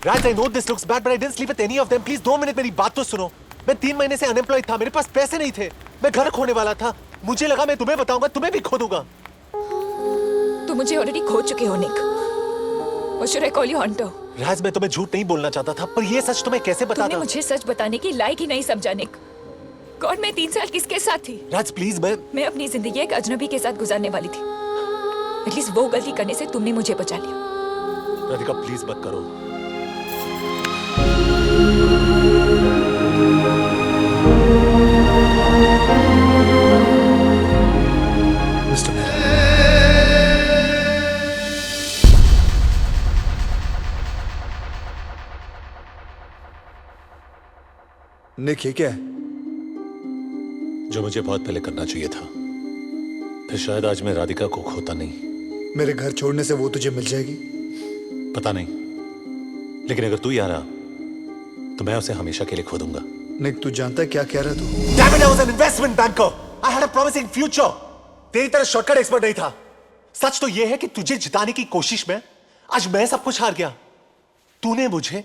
Raj, I know this looks bad, but I didn't sleep with any of them. Please 2 minute मेरी बात तो सुनो. मैं 3 महीने से अनएम्प्लॉयड था. मेरे पास पैसे नहीं थे. मैं घर खोने वाला था. मुझे लगा मैं तुम्हें बताऊंगा, तुम्हें भी खो दूंगा. तुम मुझे ऑलरेडी खो चुके हो निक. Or should I call you hunter? राज, मैं तुम्हें झूठ नहीं बोलना चाहता था, पर ये सच तुम्हें कैसे बताता? तुमने मुझे सच बताने की लायक ही नहीं समझा निक. गॉड, मैं 3 साल किसके साथ थी? राज प्लीज, मैं अपनी जिंदगी एक अजनबी के साथ गुजारने वाली थी. एटलीस्ट वो गलती करने से तुमने मुझे बचा लिया. राधिका प्लीज मत करो. मिस्टर मेहरा, निक ये क्या है? जो मुझे बहुत पहले करना चाहिए था, फिर शायद आज मैं राधिका को खोता नहीं. मेरे घर छोड़ने से वो तुझे मिल जाएगी? पता नहीं, लेकिन अगर तू यहाँ रहा तो मैं उसे हमेशा के लिए खो दूंगा. निक, तू जानता है क्या कह रहा है तू? Damn it, I was an investment banker. I had a promising future. तेरी तरह शॉर्टकट एक्सपर्ट नहीं था. सच तो यह है कि तुझे जिताने की कोशिश में आज मैं सब कुछ हार गया. तूने मुझे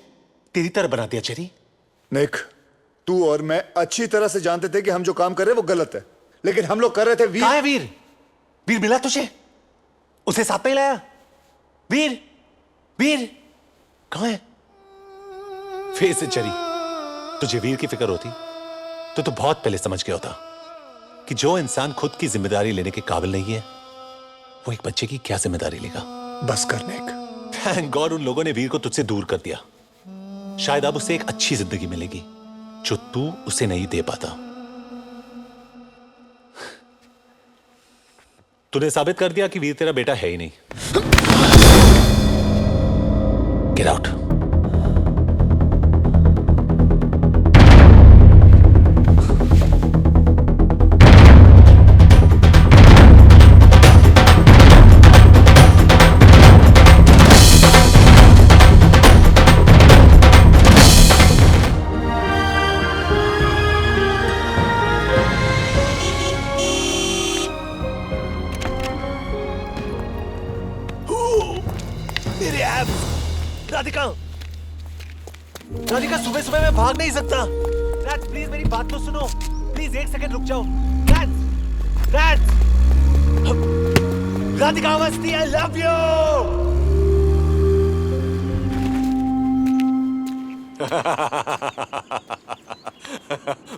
तेरी तरह बना दिया चेरी. निक, तू और मैं अच्छी तरह से जानते थे कि हम जो काम कर रहे हैं वो गलत है, लेकिन हम लोग कर रहे थे. कहाँ है वीर? वीर मिला तुझे? उसे साथ नहीं लाया? वीर, वीर कहाँ है? Face it cherry. तुझे वीर की फिक्र होती तो तू बहुत पहले समझ गया होता कि जो इंसान खुद की जिम्मेदारी लेने के काबिल नहीं है, वो एक बच्चे की क्या जिम्मेदारी लेगा. बस कर निक. थैंक गॉड उन लोगों ने वीर को तुझसे दूर कर दिया. शायद अब उसे एक अच्छी जिंदगी मिलेगी जो तू उसे नहीं दे पाता. तूने साबित कर दिया कि वीर तेरा बेटा है ही नहीं. Get out. राधिका, राधिका सुबह सुबह मैं भाग नहीं सकता. राज प्लीज मेरी बात तो सुनो. प्लीज 1 सेकंड रुक जाओ. Raj, Raj, Radhika Awasthi, I love you.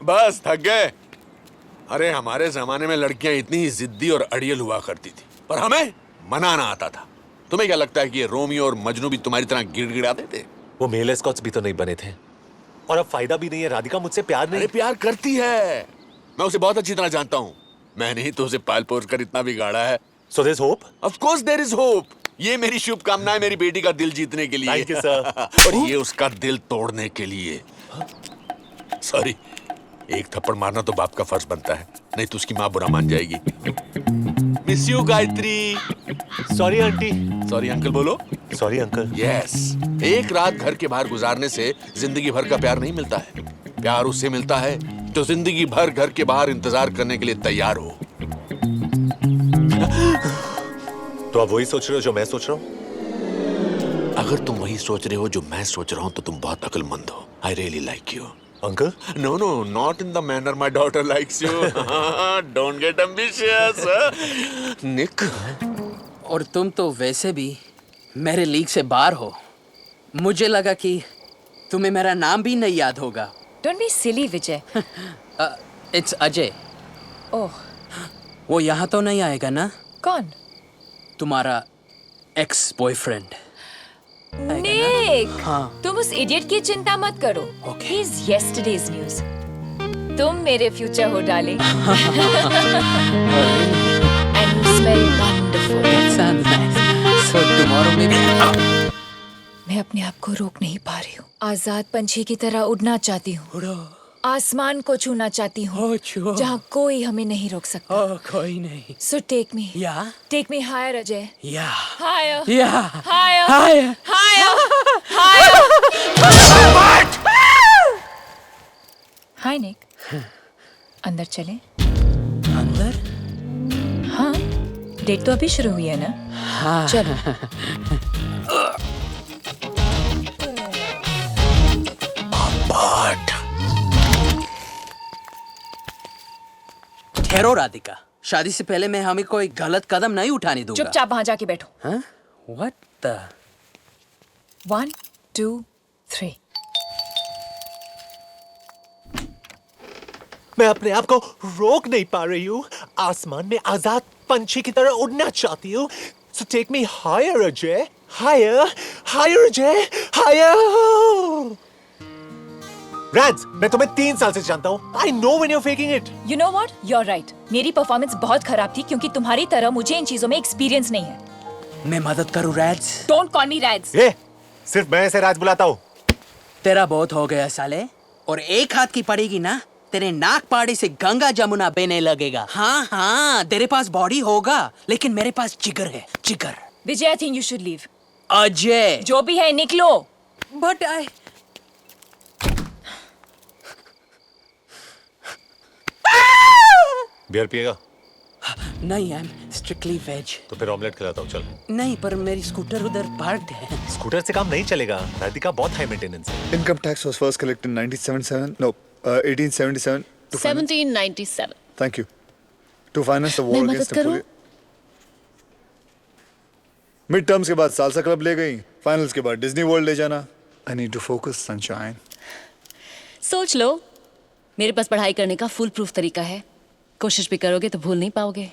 बस थक गए. अरे हमारे जमाने में लड़कियां इतनी ही जिद्दी और अड़ियल हुआ करती थी, पर हमें मनाना आता था. तुम्हें क्या लगता है कि ये रोमियो और मजनू भी तुम्हारी तरह गिड़गिड़ाते थे? वो मेल एस्कॉट्स भी तो नहीं बने थे, और अब फायदा भी नहीं है. राधिका मुझसे प्यार नहीं. अरे प्यार करती है. मैं उसे बहुत अच्छी तरह जानता हूँ. मैंने ही तो उसे पाल पोस कर इतना बिगाड़ा है. So there's hope? Of course there is hope. ये मेरी शुभकामनाएं मेरी बेटी का दिल जीतने के लिए. Thank you, sir. और ये उसका दिल तोड़ने के लिए. सॉरी, एक थप्पड़ मारना तो बाप का फर्ज बनता है, नहीं तो उसकी माँ बुरा मान जाएगी. Miss you Gayatri. Sorry aunty. Sorry uncle बोलो. Sorry uncle. यस. एक रात घर के बाहर गुजारने से जिंदगी भर का प्यार नहीं मिलता है. प्यार उससे मिलता है जो जिंदगी भर घर के बाहर इंतजार करने के लिए तैयार हो. तो आप वही सोच रहे हो जो मैं सोच रहा हूँ? अगर तुम वही सोच रहे हो जो मैं सोच रहा हूँ तो तुम बहुत अक्लमंद हो. I really like you. Uncle? No, no, not in the manner my daughter likes you. Don't get ambitious. Nick. और तुम तो वैसे भी मेरे लीग से बाहर हो. मुझे लगा कि तुम्हें मेरा नाम भी नहीं याद होगा. Don't be silly, Vijay. It's Ajay. ओह, वो यहाँ तो नहीं आएगा ना? कौन? तुम्हारा एक्स बॉयफ्रेंड. निक, हाँ. तुम उस इडियट की चिंता मत करो. Okay. He's yesterday's news. तुम मेरे फ्यूचर हो darling. And you smell wonderful. That sounds nice. So tomorrow maybe. मैं अपने आप को रोक नहीं पा रही हूँ. आजाद पंछी की तरह उड़ना चाहती हूँ. उड़ो. आसमान को छूना चाहती हूँ. छुओ. जहाँ कोई हमें नहीं रोक सकता. कोई नहीं. So take me. Yeah. Take me higher, Ajay. Yeah. Higher. Yeah. Higher. Higher. Higher. Higher. Hi, Nick. अंदर चले? अंदर? हाँ, डेट तो अभी शुरू हुई है ना? हाँ. चलो. ठहरो राधिका, शादी से पहले मैं हमें कोई गलत कदम नहीं उठाने दूंगा। चुपचाप वहां जाके बैठो। हाँ? What the? 1 2 3। मैं अपने आप को रोक नहीं पा रही हूँ। आसमान में आजाद पंछी की तरह उड़ना चाहती हूँ। So take me higher, Ajay. Higher, higher, Ajay, higher। रैंस, मैं तुम्हें 3 साल से जानता हूँ। I know when you're faking it। You know what? You're right. मेरी परफॉर्मेंस बहुत खराब थी क्योंकि तुम्हारी तरह मुझे इन चीजों में एक्सपीरियंस नहीं है। मैं मदद करूं रैड्स? Don't call me Rads। ये सिर्फ मैं ऐसे राज बुलाता हूँ। तेरा बहुत हो गया साले, और एक हाथ की पड़ेगी ना, तेरे नाक पाड़े से गंगा जमुना बहने लगेगा। हाँ हाँ, तेरे पास बॉडी होगा लेकिन मेरे पास जिगर है, जिगर। विजय, I think you should leave। Ajay, जो भी है निकलो। बट आई बियर पिएगा? नहीं, आई एम स्ट्रिक्टली वेज। तो फिर ऑमलेट खिलाता हूँ, चल। नहीं, पर मेरी स्कूटर उधर पार्क्ड है। स्कूटर से काम नहीं चलेगा। राधिका बहुत हाई मेंटेनेंस है। Income tax was first collected in 1977. No, 1877. To finance, 1797। thank you. To finance the war मैं against मदद करूं? Napoleon. मिड टर्म्स के बाद सालसा क्लब ले गई, फाइनल्स के बाद डिज्नी वर्ल्ड ले जाना। I need to focus, sunshine. सोच लो, मेरे पास पढ़ाई करने का फुल प्रूफ तरीका है। कोशिश भी करोगे तो भूल नहीं पाओगे।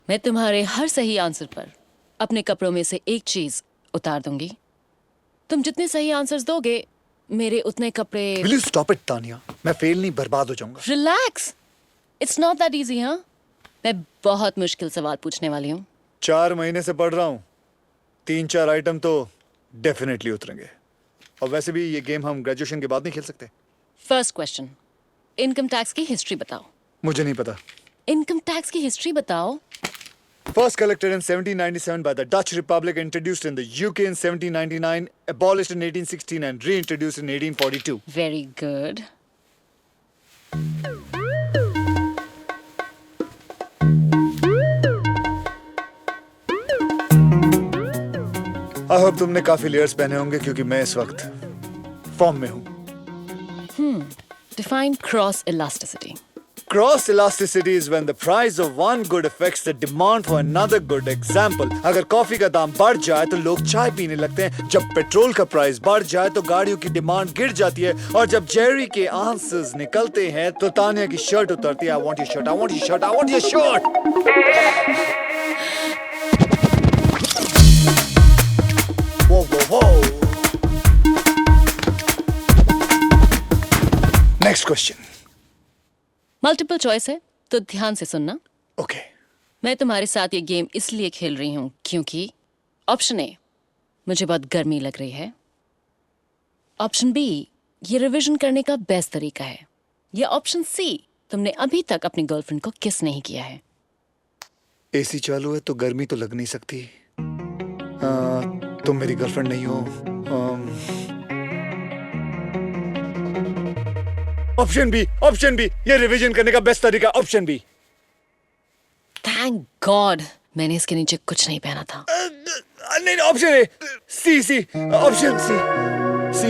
मैं तुम्हारे हर सही आंसर पर अपने कपड़ों में से एक चीज उतार दूंगी। तुम जितने सही आंसर्स दोगे, मेरे उतने कपड़े। Will you stop it, Tania? मैं फेल नहीं, बर्बाद हो जाऊंगा। Relax, it's not that easy. हाँ, मैं बहुत मुश्किल सवाल पूछने वाली हूँ। 4 महीने से पढ़ रहा हूँ। 3-4 आइटम तो डेफिनेटली उतरेंगे। और वैसे भी ये गेम हम ग्रेजुएशन के बाद नहीं खेल सकते। फर्स्ट क्वेश्चन, इनकम टैक्स की हिस्ट्री बताओ। मुझे नहीं पता। इनकम टैक्स की हिस्ट्री बताओ। First collected in 1797 by the Dutch Republic, introduced in the UK in 1799, abolished in 1816 and reintroduced in 1842. Very good. I hope तुमने काफी लेयर्स पहने होंगे क्योंकि मैं इस वक्त फॉर्म में हूँ। Define cross elasticity. Cross elasticity is when the price of one good affects the demand for another good. Example, अगर कॉफी का दाम बढ़ जाए तो लोग चाय पीने लगते हैं। जब पेट्रोल का प्राइस बढ़ जाए तो गाड़ियों की डिमांड गिर जाती है। और जब जेरी के आंसर्स निकलते हैं तो तानिया की शर्ट उतरती है। I want your shirt, I want your shirt, I want your shirt. Whoa, whoa, whoa. Next question. Multiple choice है तो ध्यान से सुनना। Okay. मैं तुम्हारे साथ ये गेम इसलिए खेल रही हूँ क्योंकि ऑप्शन ए, मुझे बहुत गर्मी लग रही है। ऑप्शन बी, ये रिवीजन करने का बेस्ट तरीका है। या ऑप्शन सी, तुमने अभी तक अपनी गर्लफ्रेंड को किस नहीं किया है। एसी चालू है तो गर्मी तो लग नहीं सकती। तुम मेरी गर्लफ्रेंड नहीं हो। ऑप्शन बी, ये रिवीजन करने का बेस्ट तरीका। Option B. थैंक गॉड मैंने इसके नीचे कुछ नहीं पहना था। नहीं, option A. C, option C.